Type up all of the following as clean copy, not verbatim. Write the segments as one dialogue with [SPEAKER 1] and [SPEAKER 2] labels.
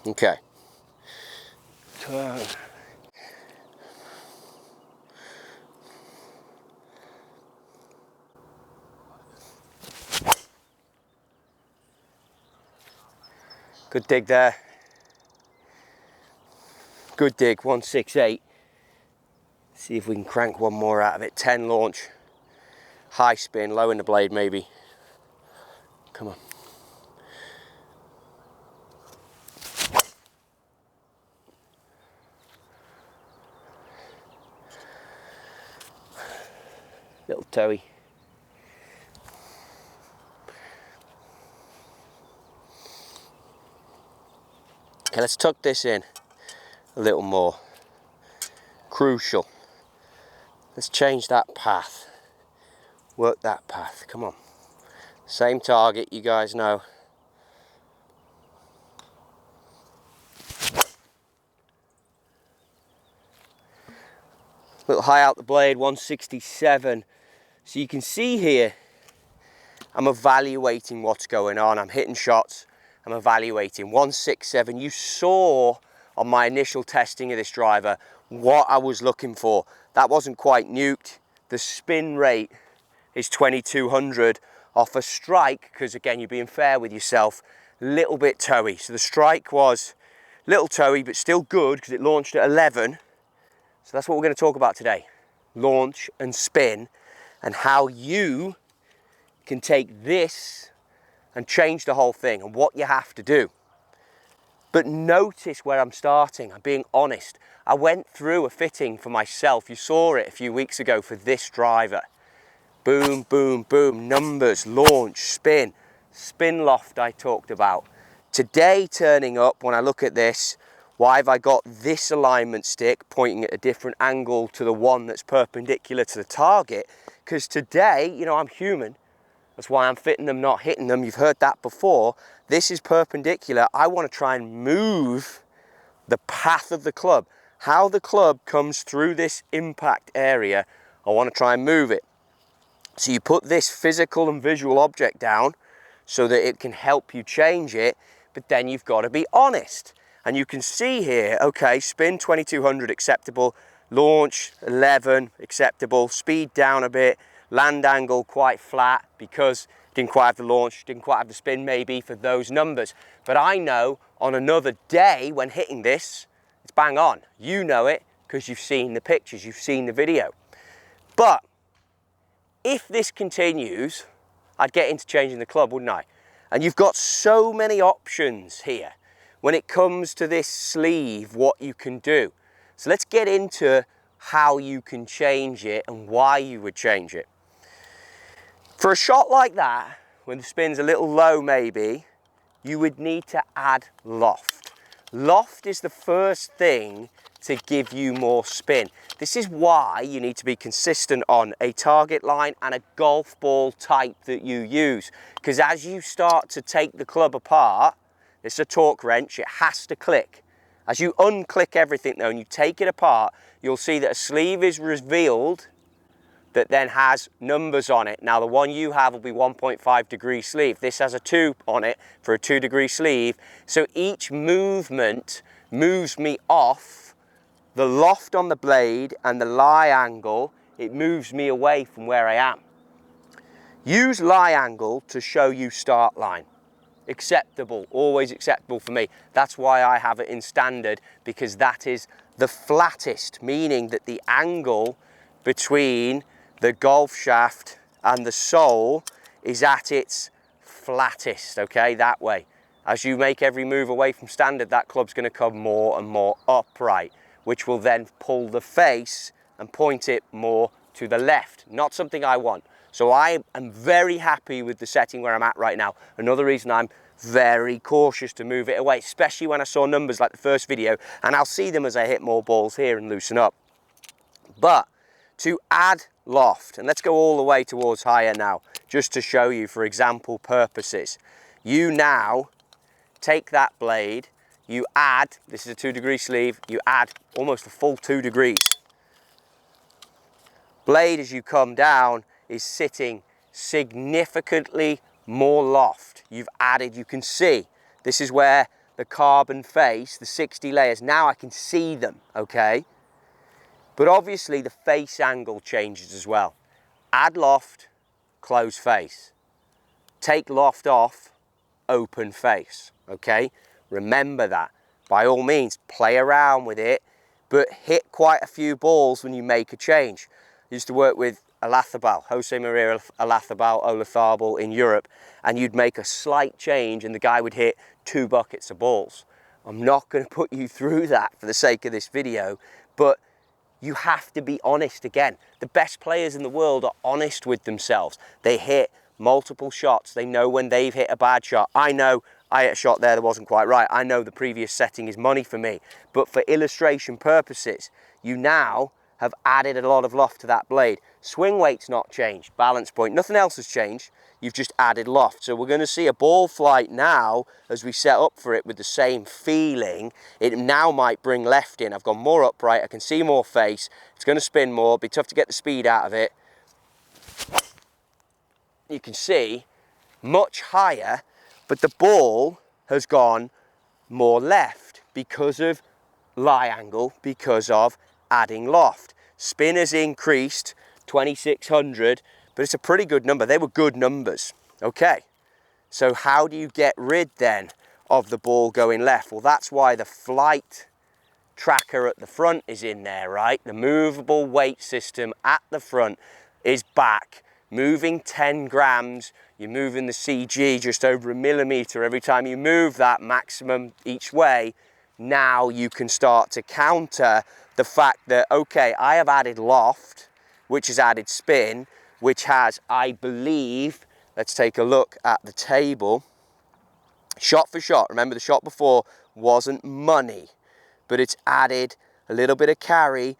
[SPEAKER 1] Okay. Turn. Good dig there. Good dig, 168. See if we can crank one more out of it. 10 launch. High spin, low in the blade maybe. Come on. Little toey. Okay, let's tuck this in a little more. Crucial. Let's change that path. Work that path, come on. Same target, you guys know. Little high out the blade, 167. So you can see here, I'm evaluating what's going on. I'm hitting shots, I'm evaluating. 167, you saw on my initial testing of this driver what I was looking for. That wasn't quite nuked. The spin rate is 2200 off a strike, because again, you're being fair with yourself, little bit toey. So the strike was little toey, but still good because it launched at 11. So that's what we're going to talk about today. Launch and spin, and how you can take this and change the whole thing, and what you have to do. But notice where I'm starting. I'm being honest. I went through a fitting for myself. You saw it a few weeks ago for this driver. Boom, boom, boom, numbers, launch, spin loft I talked about. Today, turning up, when I look at this, why have I got this alignment stick pointing at a different angle to the one that's perpendicular to the target? Because today, you know, I'm human. That's why I'm fitting them, not hitting them. You've heard that before. This is perpendicular. I want to try and move the path of the club. How the club comes through this impact area, I want to try and move it. So you put this physical and visual object down so that it can help you change it, but then you've got to be honest. And you can see here, okay, spin 2200 acceptable, launch 11 acceptable, speed down a bit, land angle quite flat because didn't quite have the launch, didn't quite have the spin maybe for those numbers. But I know on another day when hitting this, it's bang on. You know it because you've seen the pictures, you've seen the video. But if this continues, I'd get into changing the club, wouldn't I? And you've got so many options here when it comes to this sleeve, what you can do. So let's get into how you can change it and why you would change it. For a shot like that, when the spin's a little low maybe, you would need to add loft. Loft is the first thing to give you more spin. This is why you need to be consistent on a target line and a golf ball type that you use. Because as you start to take the club apart, it's a torque wrench, it has to click. As you unclick everything though and you take it apart, you'll see that a sleeve is revealed that then has numbers on it. Now the one you have will be 1.5 degree sleeve. This has a 2 on it for a 2 degree sleeve. So each movement moves me off the loft on the blade and the lie angle. It moves me away from where I am. Use lie angle to show you start line. Acceptable, always acceptable for me. That's why I have it in standard, because that is the flattest, meaning that the angle between the golf shaft and the sole is at its flattest, okay, that way. As you make every move away from standard, that club's going to come more and more upright, which will then pull the face and point it more to the left. Not something I want. So I am very happy with the setting where I'm at right now. Another reason I'm very cautious to move it away, especially when I saw numbers like the first video, and I'll see them as I hit more balls here and loosen up. But to add loft, and let's go all the way towards higher now, just to show you for example purposes. You now take that blade, you add, this is a 2 degree sleeve, you add almost a full 2 degrees. Blade as you come down is sitting significantly more loft. You've added, you can see, this is where the carbon face, the 60 layers. Now I can see them, okay? But obviously the face angle changes as well. Add loft, close face. Take loft off, open face, okay? Remember that. By all means, play around with it, but hit quite a few balls when you make a change. I used to work with Jose Maria Olazabal in Europe, and you'd make a slight change and the guy would hit 2 buckets of balls. I'm not going to put you through that for the sake of this video, but you have to be honest again. The best players in the world are honest with themselves. They hit multiple shots. They know when they've hit a bad shot. I know I hit a shot there that wasn't quite right. I know the previous setting is money for me. But for illustration purposes, you now have added a lot of loft to that blade. Swing weight's not changed, balance point, nothing else has changed. You've just added loft. So we're going to see a ball flight now as we set up for it with the same feeling. It now might bring left in. I've gone more upright, I can see more face. It's going to spin more, be tough to get the speed out of it. You can see much higher, but the ball has gone more left because of lie angle, because of adding loft. Spin has increased 2600, but it's a pretty good number. They were good numbers. Okay, so how do you get rid then of the ball going left? Well, that's why the flight tracker at the front is in there, right? The movable weight system at the front is back. Moving 10 grams, you're moving the CG just over a millimeter every time you move that maximum each way. Now you can start to counter the fact that, okay, I have added loft, which has added spin, which has, I believe, let's take a look at the table. Shot for shot, remember the shot before wasn't money, but it's added a little bit of carry.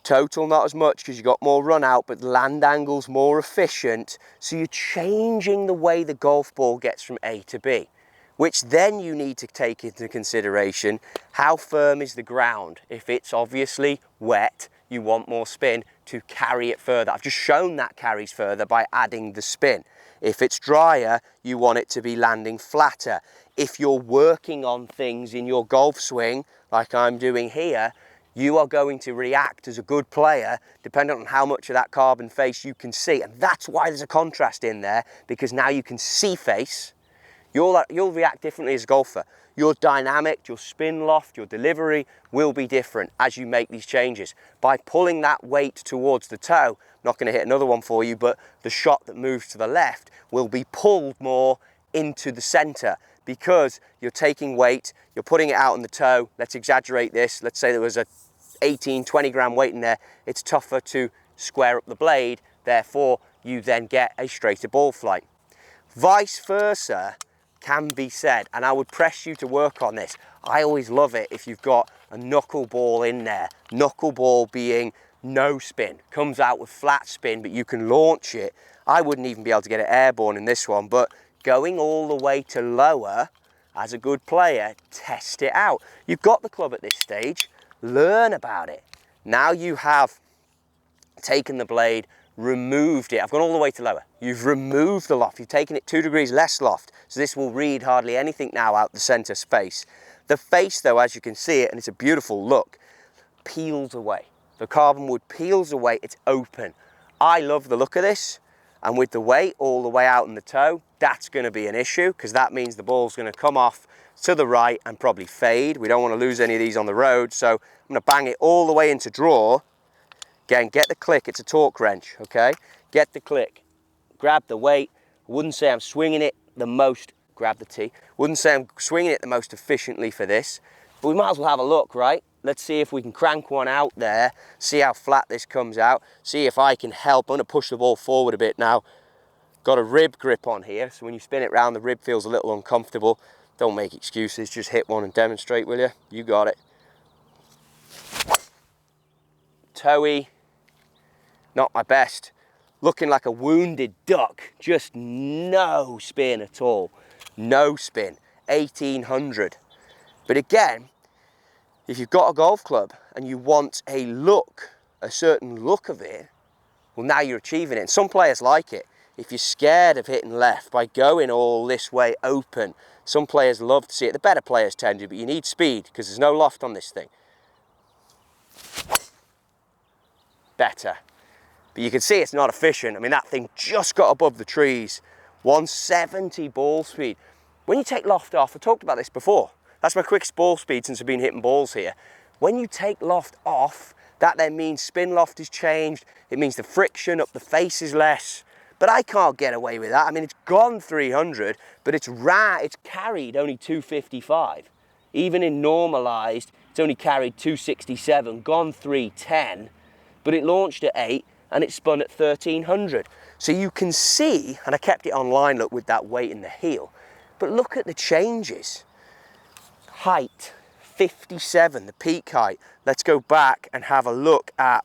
[SPEAKER 1] Total not as much because you got more run out, but land angle's more efficient. So you're changing the way the golf ball gets from A to B, which then you need to take into consideration how firm is the ground. If it's obviously wet, you want more spin to carry it further. I've just shown that carries further by adding the spin. If it's drier, you want it to be landing flatter. If you're working on things in your golf swing, like I'm doing here, you are going to react as a good player depending on how much of that carbon face you can see. And that's why there's a contrast in there, because now you can see face. You'll react differently as a golfer. Your dynamic, your spin loft, your delivery will be different as you make these changes. By pulling that weight towards the toe, not going to hit another one for you, but the shot that moves to the left will be pulled more into the center because you're taking weight, you're putting it out on the toe. Let's exaggerate this. Let's say there was a 18, 20 gram weight in there. It's tougher to square up the blade. Therefore, you then get a straighter ball flight. Vice versa can be said, and I would press you to work on this. I always love it if you've got a knuckleball in there. Knuckleball being no spin, comes out with flat spin, but you can launch it. I wouldn't even be able to get it airborne in this one, but going all the way to lower, as a good player, test it out. You've got the club at this stage, learn about it. Now you have taken the blade, removed it. I've gone all the way to lower. You've removed the loft. You've taken it 2 degrees less loft. So this will read hardly anything now out the center space. The face though, as you can see it, and it's a beautiful look, peels away. The carbon wood peels away, it's open. I love the look of this. And with the weight all the way out in the toe, that's going to be an issue because that means the ball's going to come off to the right and probably fade. We don't want to lose any of these on the road. So I'm going to bang it all the way into draw. Again, get the click, it's a torque wrench, okay? Get the click, grab the weight. I wouldn't say I'm swinging it the most, grab the tee. Wouldn't say I'm swinging it the most efficiently for this, but we might as well have a look, right? Let's see if we can crank one out there, see how flat this comes out, see if I can help. I'm gonna push the ball forward a bit now. Got a rib grip on here, so when you spin it round, the rib feels a little uncomfortable. Don't make excuses, just hit one and demonstrate, will you? You got it. Toey, not my best. Looking like a wounded duck, just no spin at all. No spin, 1800. But again, if you've got a golf club and you want a look, a certain look of it, well now you're achieving it. And some players like it. if you're scared of hitting left by going all this way open, some players love to see it. The better players tend to, but you need speed because there's no loft on this thing. Better. But you can see it's not efficient. I mean, that thing just got above the trees. 170 ball speed. When you take loft off, I talked about this before. That's my quickest ball speed since I've been hitting balls here. When you take loft off, that then means spin loft is changed. It means the friction up the face is less. But I can't get away with that. I mean, it's gone 300, but it's carried only 255. Even in normalized, it's only carried 267, gone 310, but it launched at 8 and it spun at 1300. So you can see, and I kept it online, look, with that weight in the heel, but look at the changes. Height, 57, the peak height. Let's go back and have a look at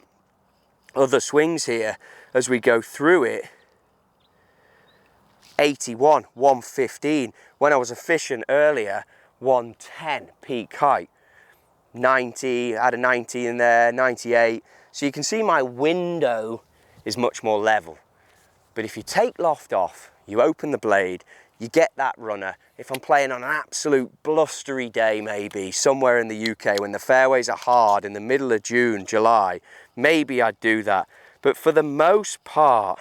[SPEAKER 1] other swings here as we go through it. 81, 115. When I was efficient earlier, 110 peak height. 90, I had a 90 in there, 98. So you can see my window is much more level. But if you take loft off, you open the blade, you get that runner. If I'm playing on an absolute blustery day, maybe somewhere in the UK when the fairways are hard in the middle of June, July, maybe I'd do that. But for the most part,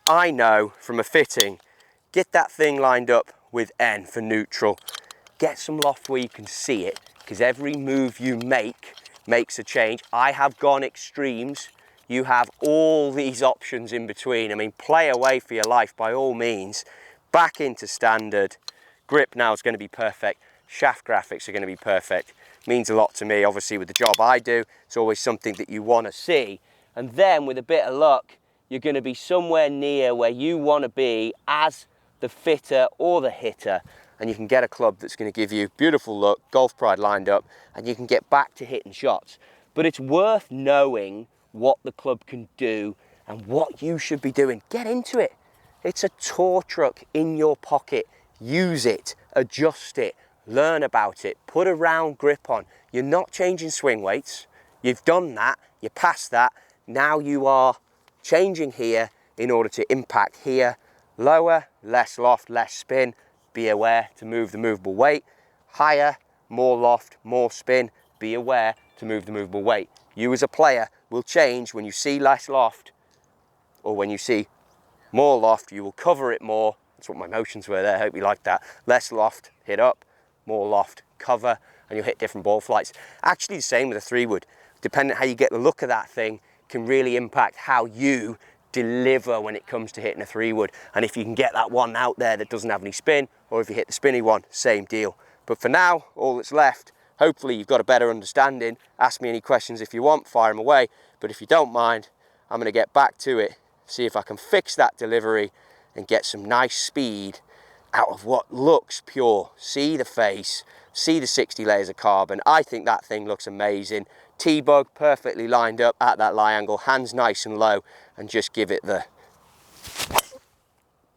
[SPEAKER 1] I know from a fitting, get that thing lined up with N for neutral. Get some loft where you can see it, because every move you make makes a change. I have gone extremes. You have all these options in between. I mean, play away for your life by all means. Back into standard. Grip now is going to be perfect. Shaft graphics are going to be perfect. Means a lot to me, obviously, with the job I do. It's always something that you want to see. And then with a bit of luck, you're going to be somewhere near where you want to be as the fitter or the hitter. And you can get a club that's going to give you beautiful look, golf pride lined up, and you can get back to hitting shots. But it's worth knowing what the club can do and what you should be doing. Get into it. It's a tour truck in your pocket. Use it, adjust it, learn about it, put a round grip on. You're not changing swing weights. You've done that, you're past that. Now you are changing here in order to impact here. Lower, less loft, less spin. Be aware to move the movable weight. Higher, more loft, more spin. Be aware to move the movable weight. You as a player will change when you see less loft, or when you see more loft, you will cover it more. That's what my motions were there. I hope you like that. Less loft, hit up, more loft, cover, and you'll hit different ball flights. Actually the same with a 3-wood. Depending on how you get the look of that thing can really impact how you deliver when it comes to hitting a 3-wood. And if you can get that one out there that doesn't have any spin, or if you hit the spinny one, same deal. But for now, all that's left, hopefully you've got a better understanding. Ask me any questions if you want, fire them away. But if you don't mind, I'm going to get back to it, see if I can fix that delivery and get some nice speed out of what looks pure. See the face, see the 60 layers of carbon. I think that thing looks amazing. T-bug perfectly lined up at that lie angle, hands nice and low, and just give it the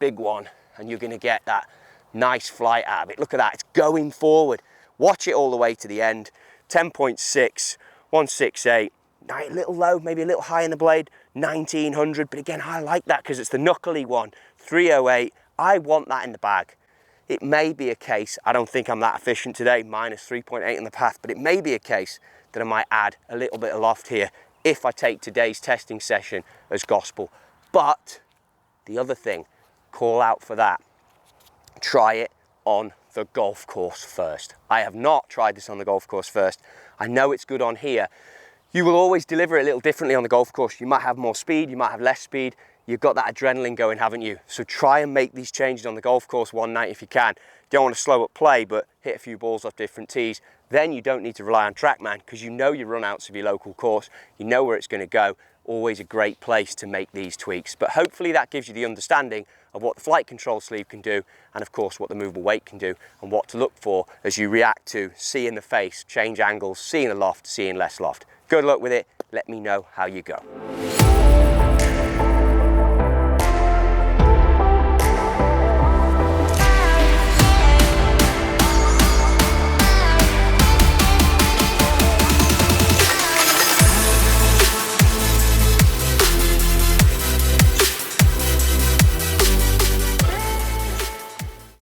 [SPEAKER 1] big one, and you're going to get that nice flight out of it. Look at that, it's going forward. Watch it all the way to the end. 10.6, 168, a little low, maybe a little high in the blade, 1900, but again, I like that because it's the knuckly one. 308, I want that in the bag. It may be a case, I don't think I'm that efficient today, minus 3.8 in the path, but it may be a case that I might add a little bit of loft here if I take today's testing session as gospel. But the other thing, call out for that. Try it on the golf course first. I have not tried this on the golf course first. I know it's good on here. You will always deliver it a little differently on the golf course. You might have more speed, you might have less speed. You've got that adrenaline going, haven't you? So try and make these changes on the golf course one night if you can. Don't want to slow up play, but hit a few balls off different tees. Then you don't need to rely on TrackMan because you know your runouts of your local course. You know where it's going to go. Always a great place to make these tweaks. But hopefully that gives you the understanding of what the flight control sleeve can do, and of course what the movable weight can do, and what to look for as you react to seeing the face, change angles, seeing the loft, seeing less loft. Good luck with it. Let me know how you go.